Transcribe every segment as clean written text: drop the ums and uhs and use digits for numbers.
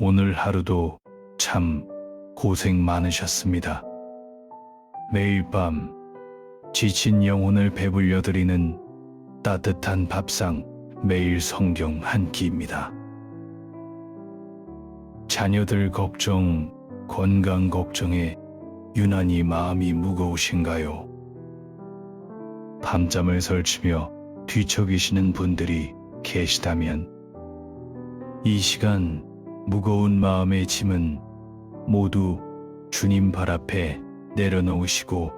오늘 하루도 참 고생 많으셨습니다. 매일 밤 지친 영혼을 배불려 드리는 따뜻한 밥상, 매일 성경 한 끼입니다. 자녀들 걱정, 건강 걱정에 유난히 마음이 무거우신가요? 밤잠을 설치며 뒤척이시는 분들이 계시다면 이 시간 무거운 마음의 짐은 모두 주님 발 앞에 내려놓으시고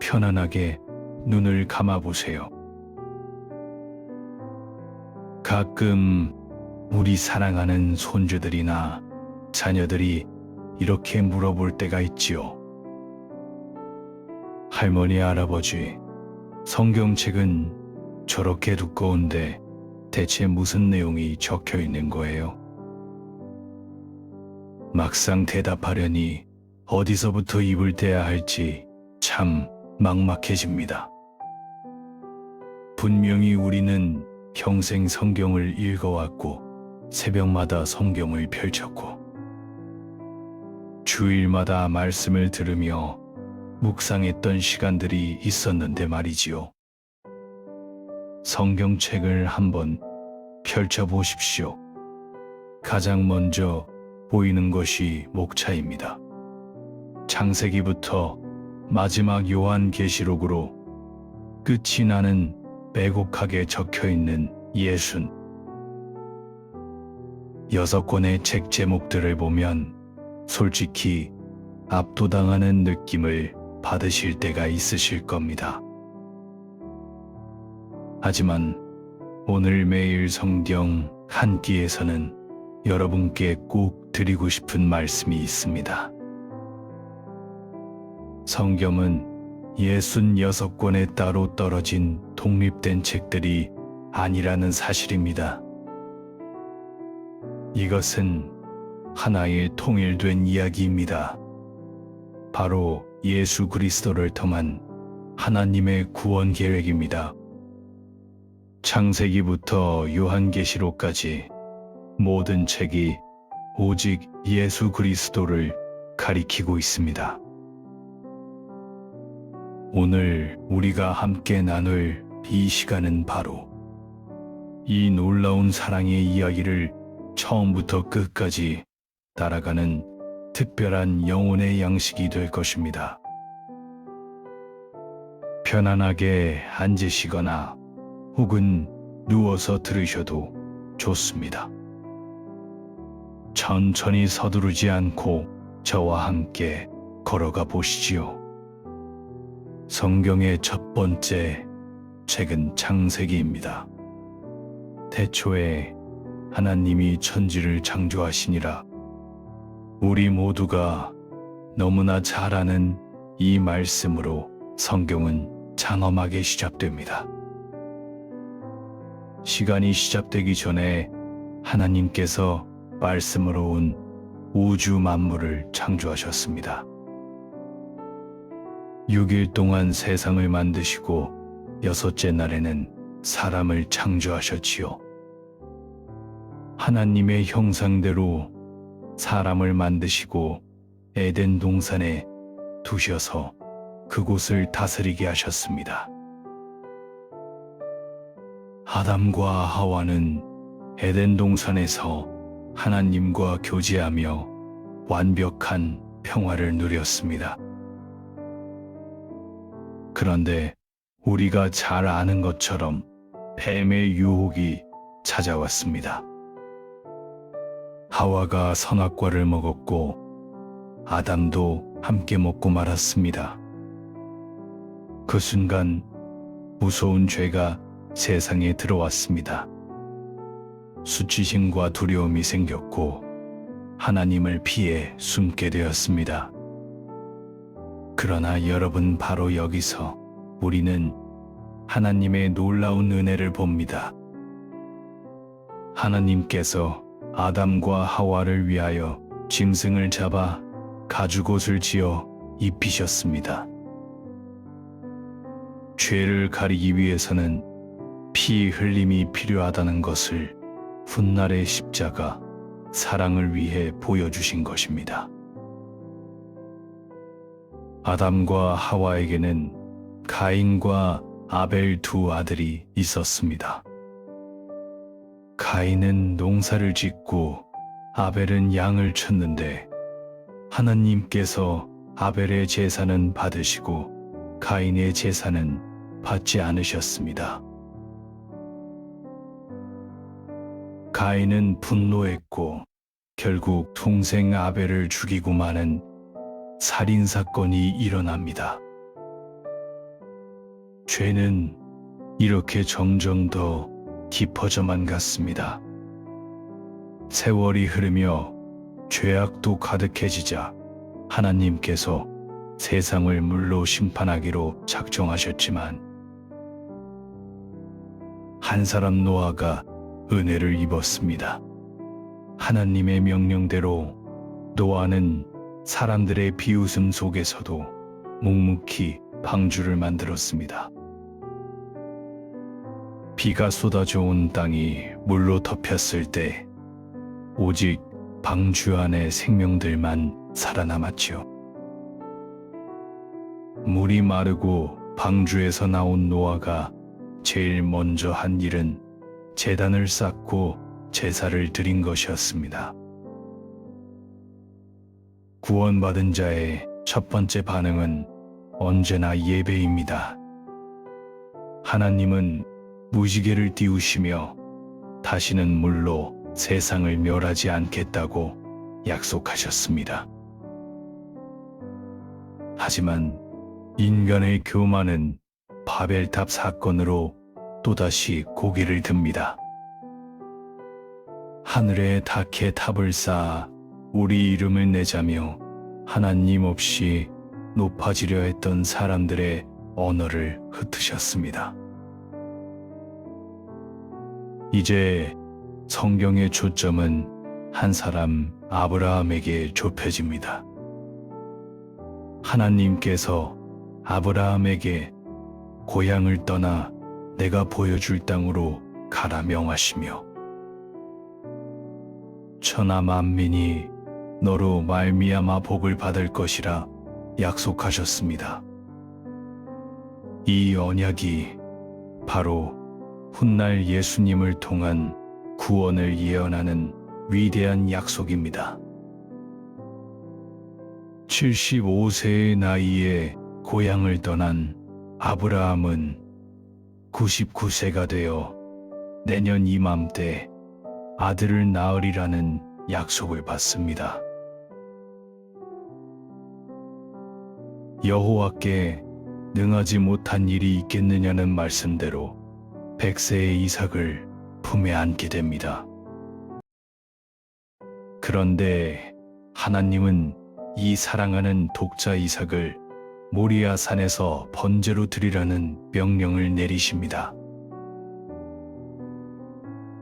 편안하게 눈을 감아보세요. 가끔 우리 사랑하는 손주들이나 자녀들이 이렇게 물어볼 때가 있지요. 할머니, 할아버지, 성경책은 저렇게 두꺼운데 대체 무슨 내용이 적혀 있는 거예요? 막상 대답하려니 어디서부터 입을 떼야 할지 참 막막해집니다. 분명히 우리는 평생 성경을 읽어왔고 새벽마다 성경을 펼쳤고 주일마다 말씀을 들으며 묵상했던 시간들이 있었는데 말이지요. 성경책을 한번 펼쳐보십시오. 가장 먼저 보이는 것이 목차입니다. 창세기부터 마지막 요한계시록으로 끝이 나는 빼곡하게 적혀있는 66권의 책 제목들을 보면 솔직히 압도당하는 느낌을 받으실 때가 있으실 겁니다. 하지만 오늘 매일 성경 한 끼에서는 여러분께 꼭 드리고 싶은 말씀이 있습니다. 성경은 66권의 따로 떨어진 독립된 책들이 아니라는 사실입니다. 이것은 하나의 통일된 이야기입니다. 바로 예수 그리스도를 통한 하나님의 구원 계획입니다. 창세기부터 요한계시록까지 모든 책이 오직 예수 그리스도를 가리키고 있습니다. 오늘 우리가 함께 나눌 이 시간은 바로 이 놀라운 사랑의 이야기를 처음부터 끝까지 따라가는 특별한 영혼의 양식이 될 것입니다. 편안하게 앉으시거나 혹은 누워서 들으셔도 좋습니다. 천천히 서두르지 않고 저와 함께 걸어가 보시지요. 성경의 첫 번째 책은 창세기입니다. 태초에 하나님이 천지를 창조하시니라. 우리 모두가 너무나 잘 아는 이 말씀으로 성경은 장엄하게 시작됩니다. 시간이 시작되기 전에 하나님께서 말씀으로 온 우주 만물을 창조하셨습니다. 6일 동안 세상을 만드시고 6째 날에는 사람을 창조하셨지요. 하나님의 형상대로 사람을 만드시고 에덴 동산에 두셔서 그곳을 다스리게 하셨습니다. 아담과 하와는 에덴 동산에서 하나님과 교제하며 완벽한 평화를 누렸습니다. 그런데 우리가 잘 아는 것처럼 뱀의 유혹이 찾아왔습니다. 하와가 선악과를 먹었고 아담도 함께 먹고 말았습니다. 그 순간 무서운 죄가 세상에 들어왔습니다. 수치심과 두려움이 생겼고 하나님을 피해 숨게 되었습니다. 그러나 여러분, 바로 여기서 우리는 하나님의 놀라운 은혜를 봅니다. 하나님께서 아담과 하와를 위하여 짐승을 잡아 가죽옷을 지어 입히셨습니다. 죄를 가리기 위해서는 피 흘림이 필요하다는 것을 훗날의 십자가, 사랑을 위해 보여주신 것입니다. 아담과 하와에게는 가인과 아벨 두 아들이 있었습니다. 가인은 농사를 짓고 아벨은 양을 쳤는데 하나님께서 아벨의 제사는 받으시고 가인의 제사는 받지 않으셨습니다. 가인은 분노했고 결국 동생 아벨을 죽이고 마는 살인사건이 일어납니다. 죄는 이렇게 점점 더 깊어져만 갔습니다. 세월이 흐르며 죄악도 가득해지자 하나님께서 세상을 물로 심판하기로 작정하셨지만 한 사람 노아가 은혜를 입었습니다. 하나님의 명령대로 노아는 사람들의 비웃음 속에서도 묵묵히 방주를 만들었습니다. 비가 쏟아져 온 땅이 물로 덮였을 때 오직 방주 안의 생명들만 살아남았지요. 물이 마르고 방주에서 나온 노아가 제일 먼저 한 일은 제단을 쌓고 제사를 드린 것이었습니다. 구원받은 자의 첫 번째 반응은 언제나 예배입니다. 하나님은 무지개를 띄우시며 다시는 물로 세상을 멸하지 않겠다고 약속하셨습니다. 하지만 인간의 교만은 바벨탑 사건으로 또다시 고개를 듭니다. 하늘에 닭의 탑을 쌓아 우리 이름을 내자며 하나님 없이 높아지려 했던 사람들의 언어를 흩으셨습니다. 이제 성경의 초점은 한 사람 아브라함에게 좁혀집니다. 하나님께서 아브라함에게 고향을 떠나 내가 보여줄 땅으로 가라 명하시며 천하 만민이 너로 말미암아 복을 받을 것이라 약속하셨습니다. 이 언약이 바로 훗날 예수님을 통한 구원을 예언하는 위대한 약속입니다. 75세의 나이에 고향을 떠난 아브라함은 99세가 되어 내년 이맘때 아들을 낳으리라는 약속을 받습니다. 여호와께 능하지 못한 일이 있겠느냐는 말씀대로 100세의 이삭을 품에 안게 됩니다. 그런데 하나님은 이 사랑하는 독자 이삭을 모리아 산에서 번제로 드리라는 명령을 내리십니다.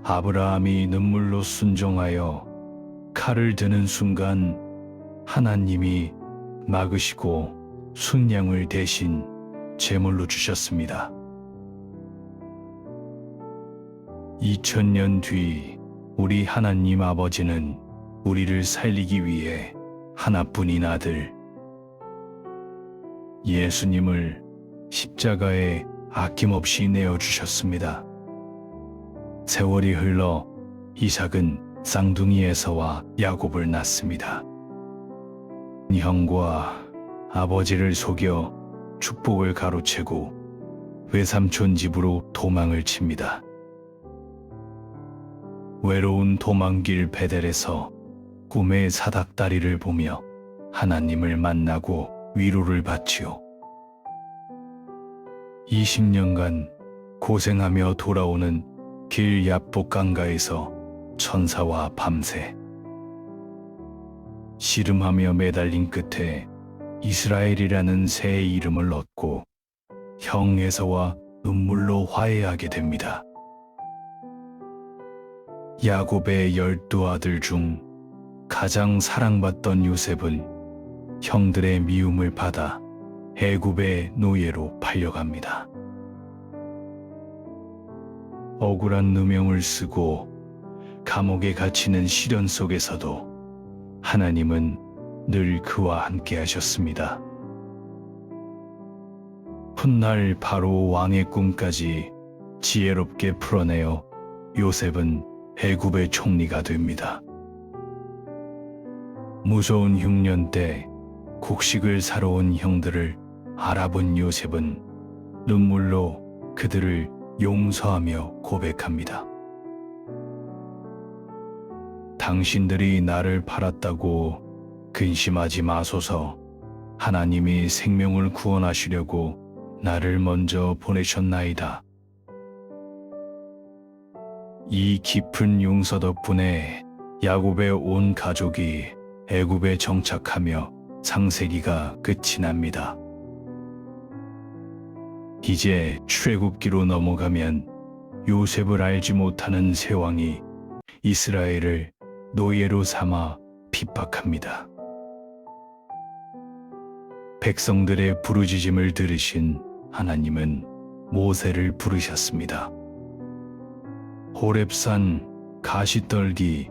아브라함이 눈물로 순종하여 칼을 드는 순간 하나님이 막으시고 순양을 대신 제물로 주셨습니다. 2000년 뒤 우리 하나님 아버지는 우리를 살리기 위해 하나뿐인 아들 예수님을 십자가에 아낌없이 내어주셨습니다. 세월이 흘러 이삭은 쌍둥이 에서와 야곱을 낳습니다. 형과 아버지를 속여 축복을 가로채고 외삼촌 집으로 도망을 칩니다. 외로운 도망길 베델에서 꿈의 사닥다리를 보며 하나님을 만나고 위로를 받지요. 20년간 고생하며 돌아오는 길 야복 강가에서 천사와 밤새 씨름하며 매달린 끝에 이스라엘이라는 새 이름을 얻고 형 에서와 눈물로 화해하게 됩니다. 야곱의 12아들 중 가장 사랑받던 요셉은 형들의 미움을 받아 애굽의 노예로 팔려갑니다. 억울한 누명을 쓰고 감옥에 갇히는 시련 속에서도 하나님은 늘 그와 함께 하셨습니다. 훗날 바로 왕의 꿈까지 지혜롭게 풀어내어 요셉은 애굽의 총리가 됩니다. 무서운 흉년 때 곡식을 사러 온 형들을 알아본 요셉은 눈물로 그들을 용서하며 고백합니다. 당신들이 나를 팔았다고 근심하지 마소서. 하나님이 생명을 구원하시려고 나를 먼저 보내셨나이다. 이 깊은 용서 덕분에 야곱의 온 가족이 애굽에 정착하며 창세기가 끝이 납니다. 이제 출애굽기로 넘어가면 요셉을 알지 못하는 새 왕이 이스라엘을 노예로 삼아 핍박합니다. 백성들의 부르짖음을 들으신 하나님은 모세를 부르셨습니다. 호렙산 가시떨기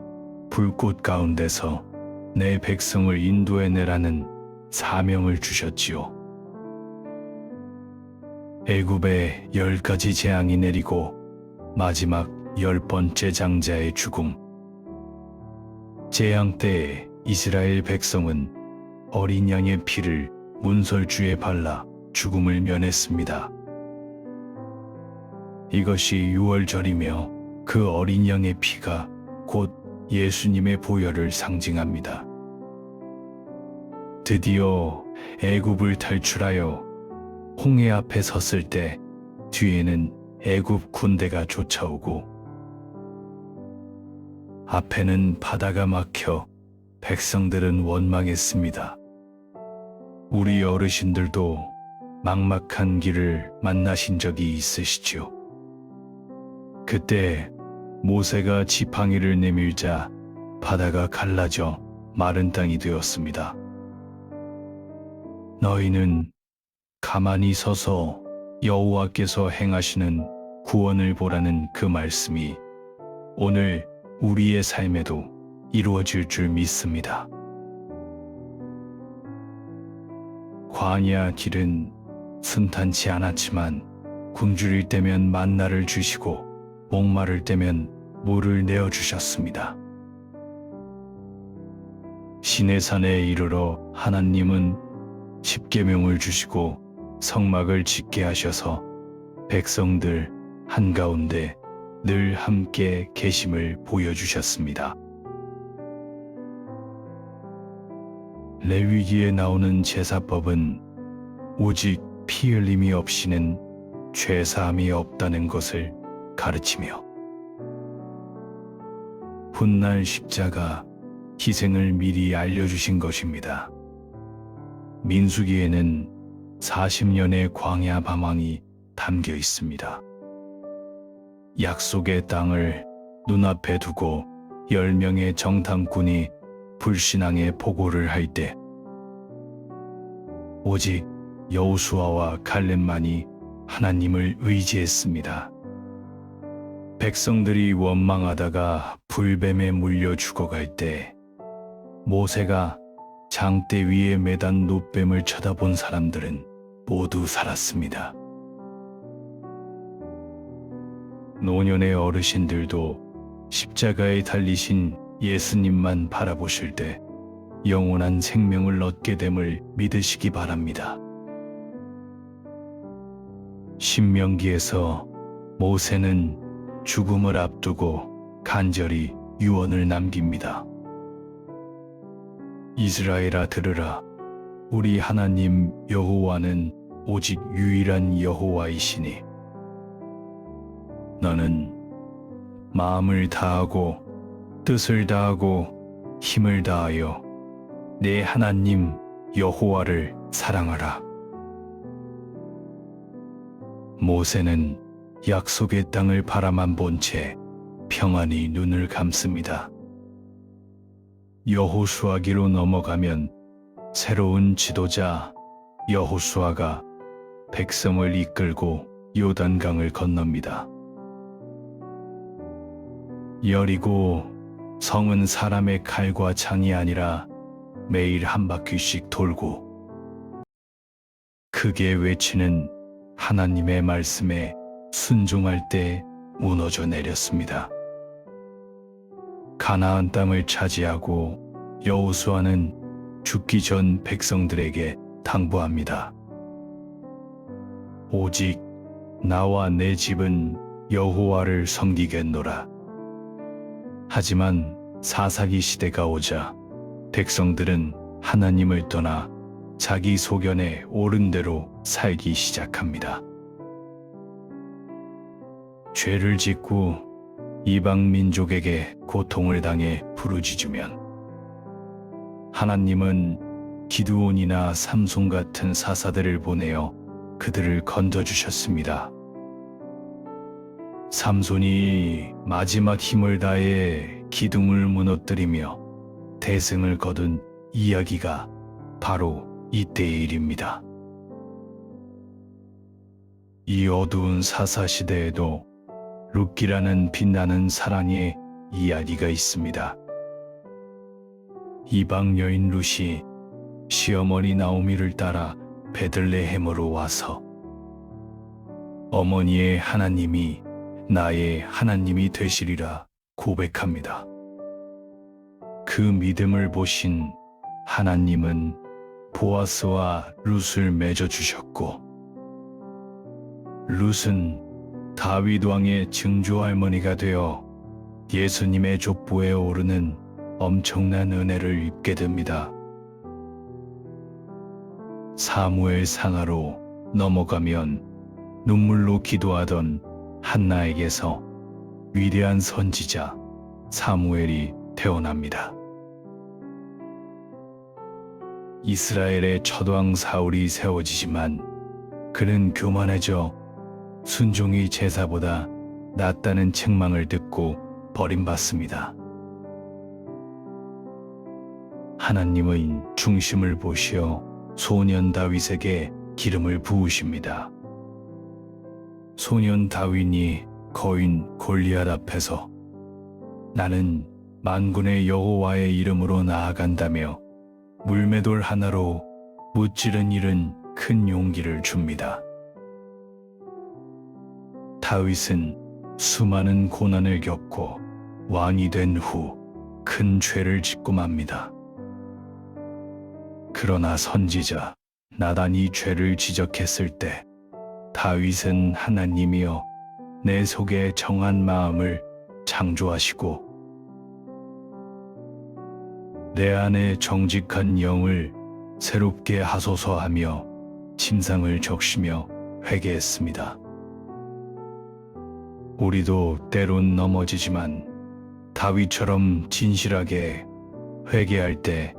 불꽃 가운데서 내 백성을 인도해내라는 사명을 주셨지요. 애굽에 10가지 재앙이 내리고 마지막 10번째 장자의 죽음. 재앙 때에 이스라엘 백성은 어린 양의 피를 문설주에 발라 죽음을 면했습니다. 이것이 유월절이며 그 어린 양의 피가 곧 예수님의 보혈을 상징합니다. 드디어 애굽을 탈출하여 홍해 앞에 섰을 때 뒤에는 애굽 군대가 쫓아오고 앞에는 바다가 막혀 백성들은 원망했습니다. 우리 어르신들도 막막한 길을 만나신 적이 있으시지요? 그때 모세가 지팡이를 내밀자 바다가 갈라져 마른 땅이 되었습니다. 너희는 가만히 서서 여호와께서 행하시는 구원을 보라는 그 말씀이 오늘 우리의 삶에도 이루어질 줄 믿습니다. 광야 길은 순탄치 않았지만 굶주릴 때면 만나를 주시고 목마를 때면 물을 내어주셨습니다. 시내산에 이르러 하나님은 십계명을 주시고 성막을 짓게 하셔서 백성들 한가운데 늘 함께 계심을 보여주셨습니다. 레위기에 나오는 제사법은 오직 피 흘림이 없이는 죄사함이 없다는 것을 가르치며 훗날 십자가 희생을 미리 알려주신 것입니다. 민수기에는 40년의 광야 방황이 담겨 있습니다. 약속의 땅을 눈앞에 두고 10명의 정탐꾼이 불신앙의 보고를 할 때 오직 여호수아와 갈렙만이 하나님을 의지했습니다. 백성들이 원망하다가 불뱀에 물려 죽어갈 때 모세가 장대 위에 매단 노뱀을 쳐다본 사람들은 모두 살았습니다. 노년의 어르신들도 십자가에 달리신 예수님만 바라보실 때 영원한 생명을 얻게 됨을 믿으시기 바랍니다. 신명기에서 모세는 죽음을 앞두고 간절히 유언을 남깁니다. 이스라엘아 들으라. 우리 하나님 여호와는 오직 유일한 여호와이시니 너는 마음을 다하고 뜻을 다하고 힘을 다하여 내 하나님 여호와를 사랑하라. 모세는 약속의 땅을 바라만 본 채 평안히 눈을 감습니다. 여호수아기로 넘어가면 새로운 지도자 여호수아가 백성을 이끌고 요단강을 건넙니다. 여리고 성은 사람의 칼과 창이 아니라 매일 한 바퀴씩 돌고 크게 외치는 하나님의 말씀에 순종할 때 무너져 내렸습니다. 가나안 땅을 차지하고 여호수아는 죽기 전 백성들에게 당부합니다. 오직 나와 내 집은 여호와를 섬기겠노라. 하지만 사사기 시대가 오자 백성들은 하나님을 떠나 자기 소견에 옳은 대로 살기 시작합니다. 죄를 짓고 이방 민족에게 고통을 당해 부르짖으면 하나님은 기드온이나 삼손 같은 사사들을 보내어 그들을 건져주셨습니다. 삼손이 마지막 힘을 다해 기둥을 무너뜨리며 대승을 거둔 이야기가 바로 이때의 일입니다. 이 어두운 사사시대에도 룻기라는 빛나는 사랑의 이야기가 있습니다. 이방 여인 룻이 시어머니 나오미를 따라 베들레헴으로 와서 어머니의 하나님이 나의 하나님이 되시리라 고백합니다. 그 믿음을 보신 하나님은 보아스와 룻을 맺어주셨고 룻은 다윗 왕의 증조할머니가 되어 예수님의 족보에 오르는 엄청난 은혜를 입게 됩니다. 사무엘 상하로 넘어가면 눈물로 기도하던 한나에게서 위대한 선지자 사무엘이 태어납니다. 이스라엘의 첫왕 사울이 세워지지만 그는 교만해져 순종이 제사보다 낫다는 책망을 듣고 버림받습니다. 하나님의 중심을 보시어 소년 다윗에게 기름을 부으십니다. 소년 다윗이 거인 골리앗 앞에서 나는 만군의 여호와의 이름으로 나아간다며 물매돌 하나로 무찌른 일은 큰 용기를 줍니다. 다윗은 수많은 고난을 겪고 왕이 된 후 큰 죄를 짓고 맙니다. 그러나 선지자 나단이 죄를 지적했을 때 다윗은 하나님이여 내 속에 정한 마음을 창조하시고 내 안에 정직한 영을 새롭게 하소서 하며 침상을 적시며 회개했습니다. 우리도 때론 넘어지지만 다윗처럼 진실하게 회개할 때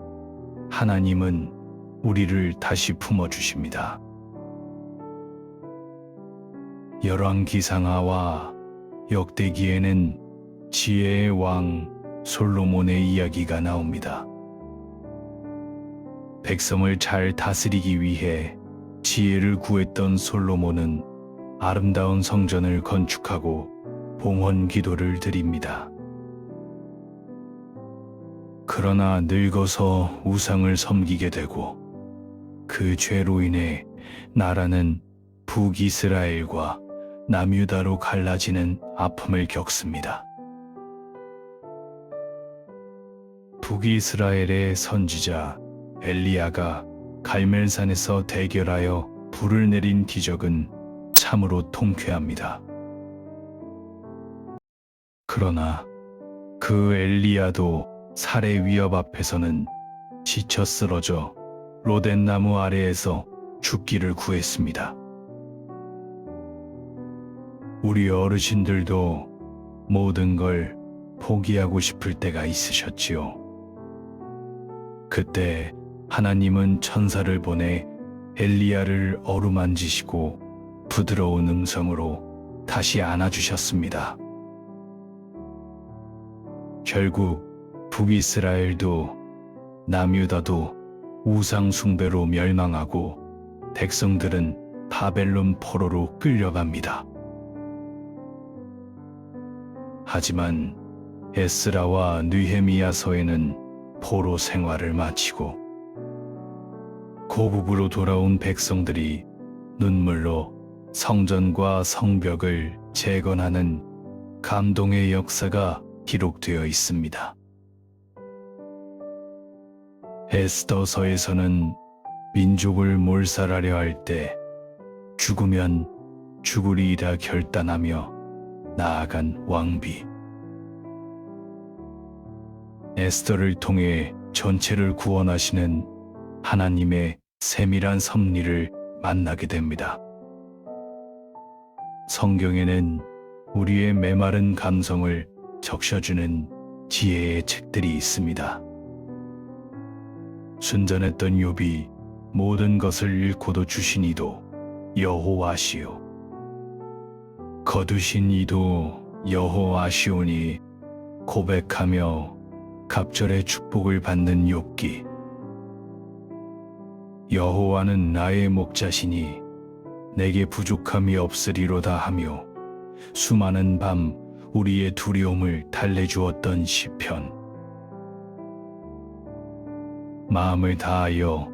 하나님은 우리를 다시 품어주십니다. 열왕기상하와 역대기에는 지혜의 왕 솔로몬의 이야기가 나옵니다. 백성을 잘 다스리기 위해 지혜를 구했던 솔로몬은 아름다운 성전을 건축하고 봉헌 기도를 드립니다. 그러나 늙어서 우상을 섬기게 되고 그 죄로 인해 나라는 북이스라엘과 남유다로 갈라지는 아픔을 겪습니다. 북이스라엘의 선지자 엘리야가 갈멜산에서 대결하여 불을 내린 기적은 참으로 통쾌합니다. 그러나 그 엘리야도 살해 위협 앞에서는 지쳐 쓰러져 로덴나무 아래에서 죽기를 구했습니다. 우리 어르신들도 모든 걸 포기하고 싶을 때가 있으셨지요. 그때 하나님은 천사를 보내 엘리야를 어루만지시고 부드러운 음성으로 다시 안아주셨습니다. 결국 북이스라엘도 남유다도 우상 숭배로 멸망하고 백성들은 바벨론 포로로 끌려갑니다. 하지만 에스라와 느헤미야서에는 포로 생활을 마치고 고국으로 돌아온 백성들이 눈물로 성전과 성벽을 재건하는 감동의 역사가 기록되어 있습니다. 에스더서에서는 민족을 몰살하려 할 때 죽으면 죽으리이라 결단하며 나아간 왕비 에스더를 통해 전체를 구원하시는 하나님의 세밀한 섭리를 만나게 됩니다. 성경에는 우리의 메마른 감성을 적셔주는 지혜의 책들이 있습니다. 순전했던 욥이 모든 것을 잃고도 주신 이도 여호와시요 거두신 이도 여호와시오니 고백하며 갑절의 축복을 받는 욥기 여호와는 나의 목자시니 내게 부족함이 없으리로다 하며 수많은 밤 우리의 두려움을 달래주었던 시편 마음을 다하여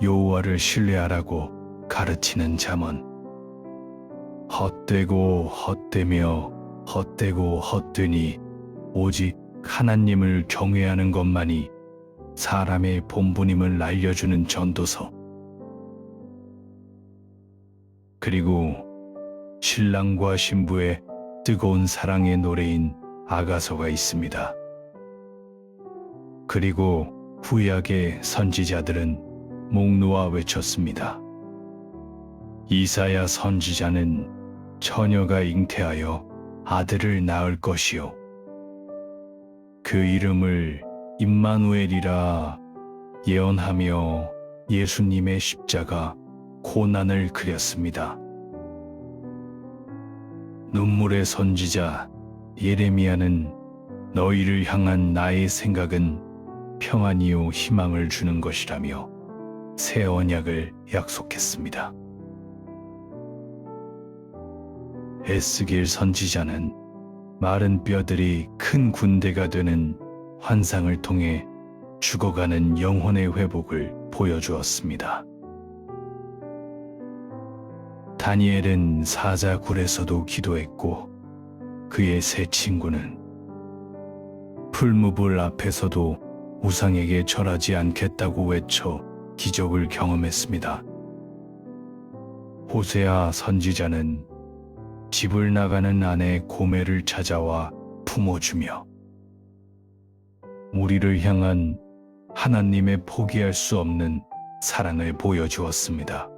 여호와를 신뢰하라고 가르치는 잠언 헛되고 헛되며 헛되고 헛되니 오직 하나님을 경외하는 것만이 사람의 본분임을 알려주는 전도서 그리고 신랑과 신부의 뜨거운 사랑의 노래인 아가서가 있습니다. 그리고 구약의 선지자들은 목 놓아 외쳤습니다. 이사야 선지자는 처녀가 잉태하여 아들을 낳을 것이요 그 이름을 임마누엘이라 예언하며 예수님의 십자가 고난을 그렸습니다. 눈물의 선지자 예레미야는 너희를 향한 나의 생각은 평안이요 희망을 주는 것이라며 새 언약을 약속했습니다. 에스겔 선지자는 마른 뼈들이 큰 군대가 되는 환상을 통해 죽어가는 영혼의 회복을 보여주었습니다. 다니엘은 사자굴에서도 기도했고 그의 세 친구는 풀무불 앞에서도 우상에게 절하지 않겠다고 외쳐 기적을 경험했습니다. 호세아 선지자는 집을 나가는 아내 고멜을 찾아와 품어주며 우리를 향한 하나님의 포기할 수 없는 사랑을 보여주었습니다.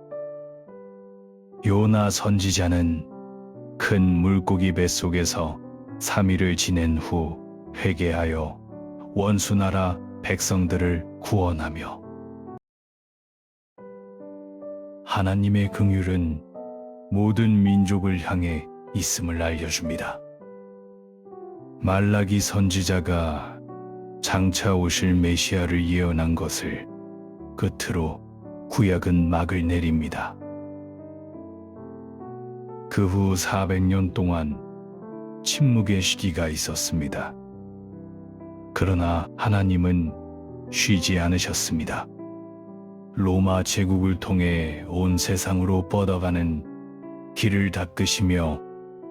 요나 선지자는 큰 물고기 뱃속에서 3일을 지낸 후 회개하여 원수나라 백성들을 구원하며 하나님의 긍휼은 모든 민족을 향해 있음을 알려줍니다. 말라기 선지자가 장차 오실 메시아를 예언한 것을 끝으로 구약은 막을 내립니다. 그 후 400년 동안 침묵의 시기가 있었습니다. 그러나 하나님은 쉬지 않으셨습니다. 로마 제국을 통해 온 세상으로 뻗어가는 길을 닦으시며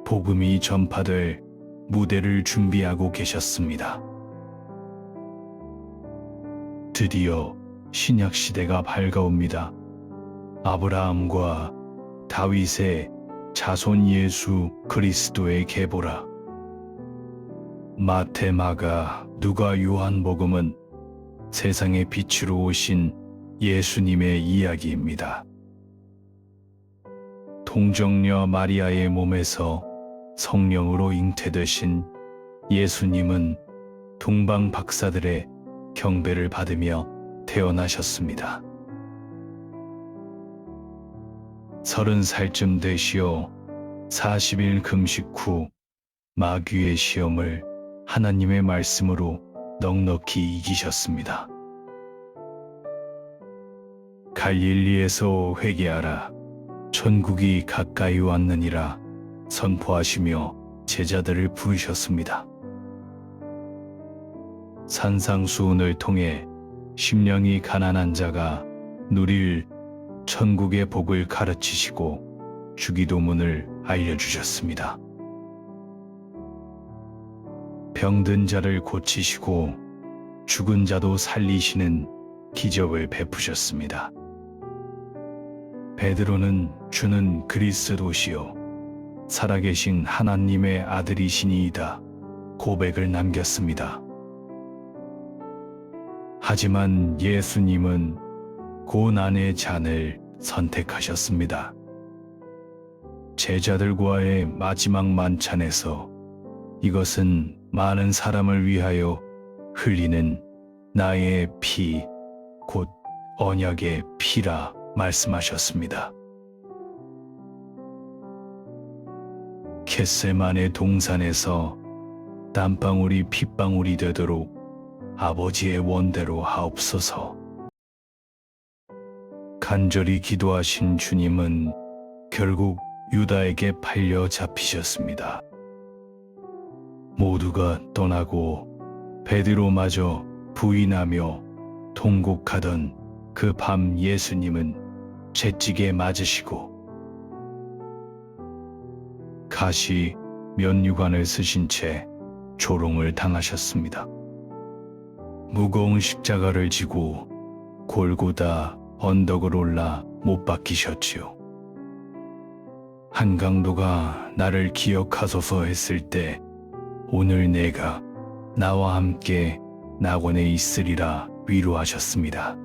복음이 전파될 무대를 준비하고 계셨습니다. 드디어 신약 시대가 밝아옵니다. 아브라함과 다윗의 자손 예수 그리스도의 계보라. 마태, 마가, 누가, 요한복음은 세상의 빛으로 오신 예수님의 이야기입니다. 동정녀 마리아의 몸에서 성령으로 잉태되신 예수님은 동방 박사들의 경배를 받으며 태어나셨습니다. 30살쯤 되시어 40일 금식 후 마귀의 시험을 하나님의 말씀으로 넉넉히 이기셨습니다. 갈릴리에서 회개하라. 천국이 가까이 왔느니라 선포하시며 제자들을 부르셨습니다. 산상수훈을 통해 심령이 가난한 자가 누릴 천국의 복을 가르치시고 주기도문을 알려주셨습니다. 병든 자를 고치시고 죽은 자도 살리시는 기적을 베푸셨습니다. 베드로는 주는 그리스도시요 살아계신 하나님의 아들이시니이다 고백을 남겼습니다. 하지만 예수님은 고난의 잔을 선택하셨습니다. 제자들과의 마지막 만찬에서 이것은 많은 사람을 위하여 흘리는 나의 피, 곧 언약의 피라 말씀하셨습니다. 겟세마네 동산에서 땀방울이 핏방울이 되도록 아버지의 원대로 하옵소서. 간절히 기도하신 주님은 결국 유다에게 팔려 잡히셨습니다. 모두가 떠나고 베드로마저 부인하며 통곡하던 그 밤 예수님은 채찍에 맞으시고 가시 면류관을 쓰신 채 조롱을 당하셨습니다. 무거운 십자가를 지고 골고다 언덕을 올라 못 박히셨지요. 한강도가 나를 기억하소서 했을 때 오늘 내가 나와 함께 낙원에 있으리라 위로하셨습니다.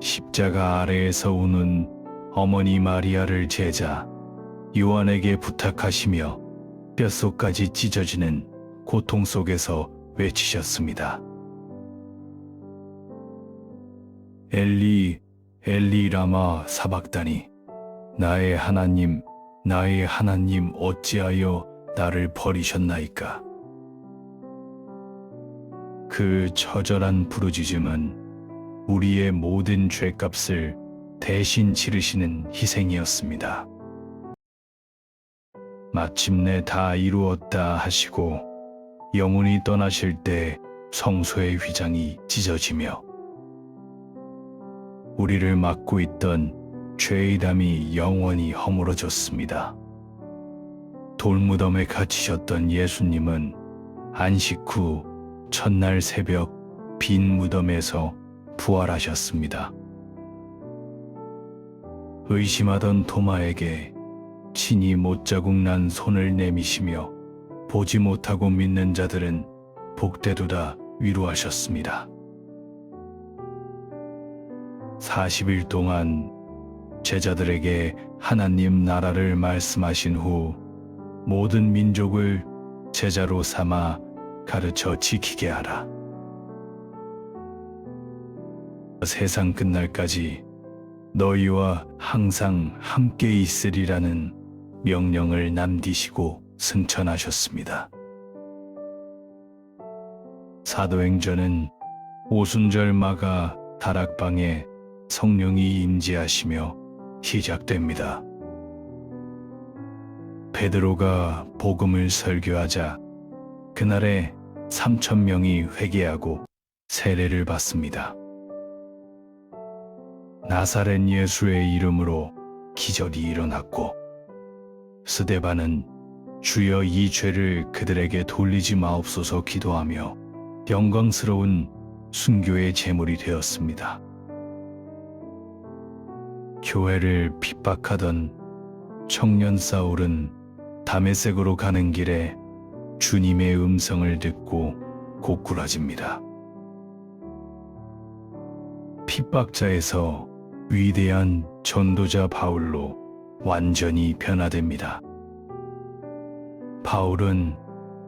십자가 아래에서 우는 어머니 마리아를 제자 요한에게 부탁하시며 뼛속까지 찢어지는 고통 속에서 외치셨습니다. 엘리 엘리 라마 사박다니 나의 하나님 어찌하여 나를 버리셨나이까. 그 처절한 부르짖음은 우리의 모든 죄값을 대신 치르시는 희생이었습니다. 마침내 다 이루었다 하시고 영혼이 떠나실 때 성소의 휘장이 찢어지며 우리를 막고 있던 죄의 담이 영원히 허물어졌습니다. 돌무덤에 갇히셨던 예수님은 안식 후 첫날 새벽 빈 무덤에서 부활하셨습니다. 의심하던 토마에게 친히 못자국 난 손을 내미시며 보지 못하고 믿는 자들은 복되도다 위로하셨습니다. 40일 동안 제자들에게 하나님 나라를 말씀하신 후 모든 민족을 제자로 삼아 가르쳐 지키게 하라. 세상 끝날까지 너희와 항상 함께 있으리라는 명령을 남기시고 승천하셨습니다. 사도행전은 오순절 마가 다락방에 성령이 임재하시며 시작됩니다. 베드로가 복음을 설교하자 그날에 3,000명이 회개하고 세례를 받습니다. 나사렛 예수의 이름으로 기적이 일어났고 스데반은 주여 이 죄를 그들에게 돌리지 마옵소서 기도하며 영광스러운 순교의 제물이 되었습니다. 교회를 핍박하던 청년 사울은 다메섹으로 가는 길에 주님의 음성을 듣고 고꾸라집니다. 핍박자에서 위대한 전도자 바울로 완전히 변화됩니다. 바울은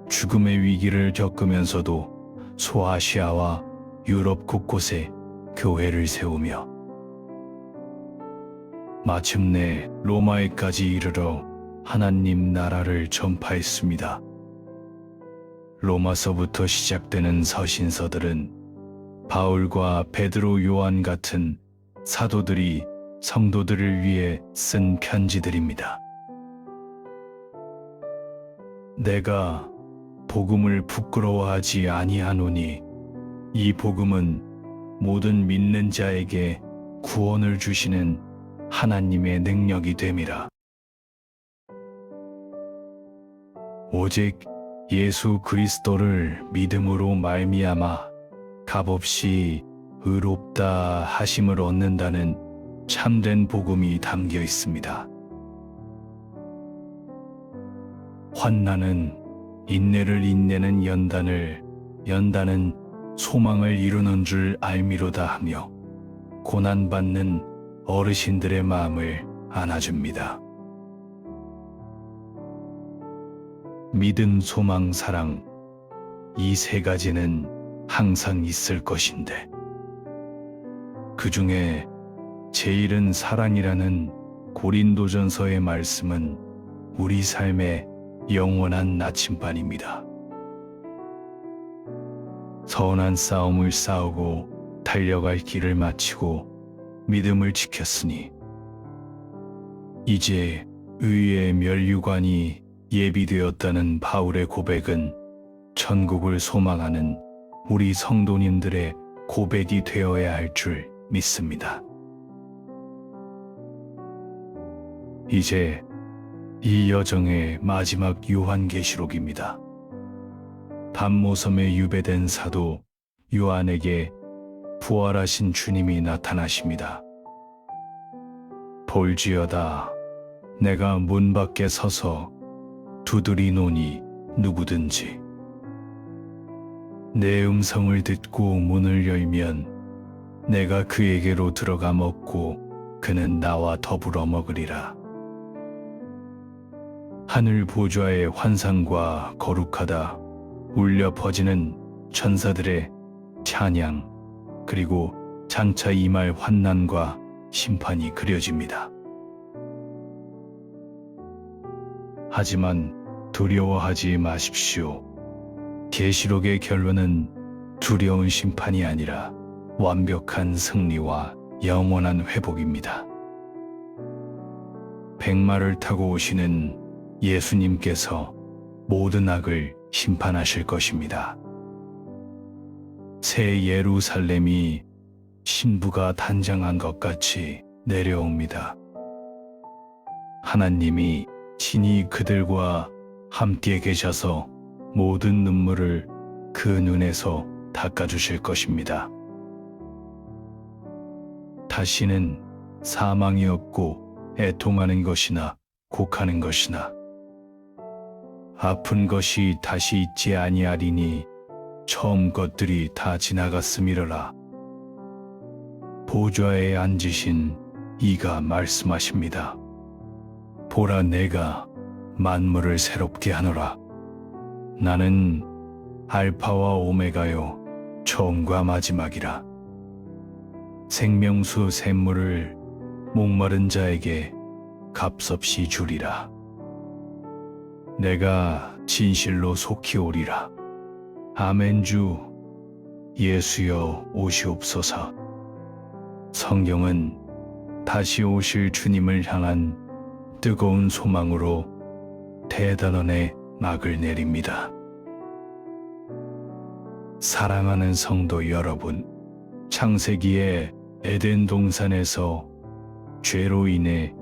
죽음의 위기를 겪으면서도 소아시아와 유럽 곳곳에 교회를 세우며 마침내 로마에까지 이르러 하나님 나라를 전파했습니다. 로마서부터 시작되는 서신서들은 바울과 베드로 요한 같은 사도들이 성도들을 위해 쓴 편지들입니다. 내가 복음을 부끄러워하지 아니하노니 이 복음은 모든 믿는 자에게 구원을 주시는 하나님의 능력이 됨이라. 오직 예수 그리스도를 믿음으로 말미암아 값없이 의롭다 하심을 얻는다는 참된 복음이 담겨 있습니다. 환난은 인내를 인내는 연단을, 연단은 소망을 이루는 줄 알미로다 하며 고난받는 어르신들의 마음을 안아줍니다. 믿음, 소망, 사랑, 이 세 가지는 항상 있을 것인데 그 중에 제일은 사랑이라는 고린도전서의 말씀은 우리 삶의 영원한 나침반입니다. 선한 싸움을 싸우고 달려갈 길을 마치고 믿음을 지켰으니 이제 의의 면류관이 예비되었다는 바울의 고백은 천국을 소망하는 우리 성도님들의 고백이 되어야 할 줄 믿습니다. 이제 이 여정의 마지막 요한계시록입니다. 밤모섬에 유배된 사도 요한에게 부활하신 주님이 나타나십니다. 볼지어다, 내가 문 밖에 서서 두드리노니 누구든지 내 음성을 듣고 문을 열면 내가 그에게로 들어가 먹고 그는 나와 더불어 먹으리라. 하늘 보좌의 환상과 거룩하다 울려 퍼지는 천사들의 찬양, 그리고 장차 임할 환난과 심판이 그려집니다. 하지만 두려워하지 마십시오. 계시록의 결론은 두려운 심판이 아니라 완벽한 승리와 영원한 회복입니다. 백마를 타고 오시는 예수님께서 모든 악을 심판하실 것입니다. 새 예루살렘이 신부가 단장한 것 같이 내려옵니다. 하나님이 친히 그들과 함께 계셔서 모든 눈물을 그 눈에서 닦아주실 것입니다. 다시는 사망이 없고 애통하는 것이나 곡하는 것이나 아픈 것이 다시 있지 아니하리니 처음 것들이 다 지나갔음이러라. 보좌에 앉으신 이가 말씀하십니다. 보라, 내가 만물을 새롭게 하노라. 나는 알파와 오메가요 처음과 마지막이라. 생명수 샘물을 목마른 자에게 값없이 주리라. 내가 진실로 속히 오리라. 아멘. 주 예수여 오시옵소서. 성경은 다시 오실 주님을 향한 뜨거운 소망으로 대단원의 막을 내립니다. 사랑하는 성도 여러분, 창세기의 에덴 동산에서 죄로 인해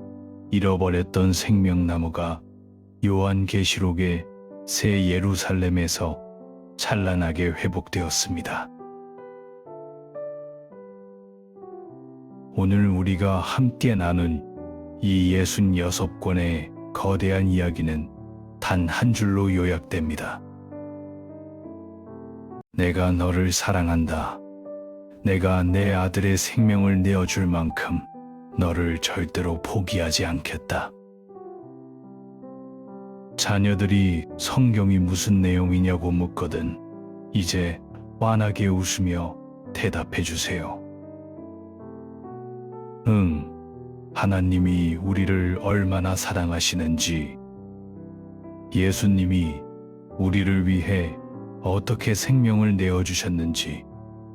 잃어버렸던 생명나무가 요한계시록의 새 예루살렘에서 찬란하게 회복되었습니다. 오늘 우리가 함께 나눈 이 66권의 거대한 이야기는 단 한 줄로 요약됩니다. 내가 너를 사랑한다. 내가 내 아들의 생명을 내어줄 만큼 너를 절대로 포기하지 않겠다. 자녀들이 성경이 무슨 내용이냐고 묻거든 이제 환하게 웃으며 대답해 주세요. 응, 하나님이 우리를 얼마나 사랑하시는지, 예수님이 우리를 위해 어떻게 생명을 내어주셨는지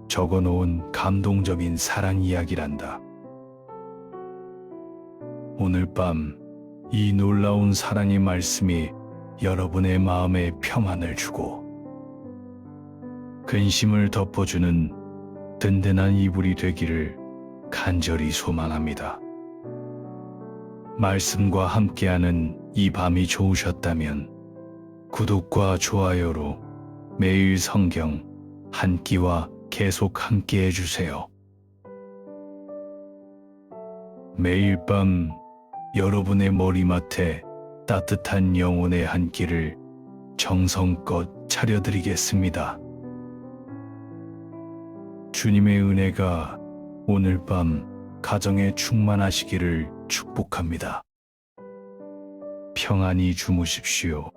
적어놓은 감동적인 사랑 이야기란다. 오늘 밤 이 놀라운 사랑의 말씀이 여러분의 마음에 평안을 주고 근심을 덮어주는 든든한 이불이 되기를 간절히 소망합니다. 말씀과 함께하는 이 밤이 좋으셨다면 구독과 좋아요로 매일 성경 한 끼와 계속 함께 해주세요. 매일 밤 여러분의 머리맡에 따뜻한 영혼의 한 끼를 정성껏 차려드리겠습니다. 주님의 은혜가 오늘 밤 가정에 충만하시기를 축복합니다. 평안히 주무십시오.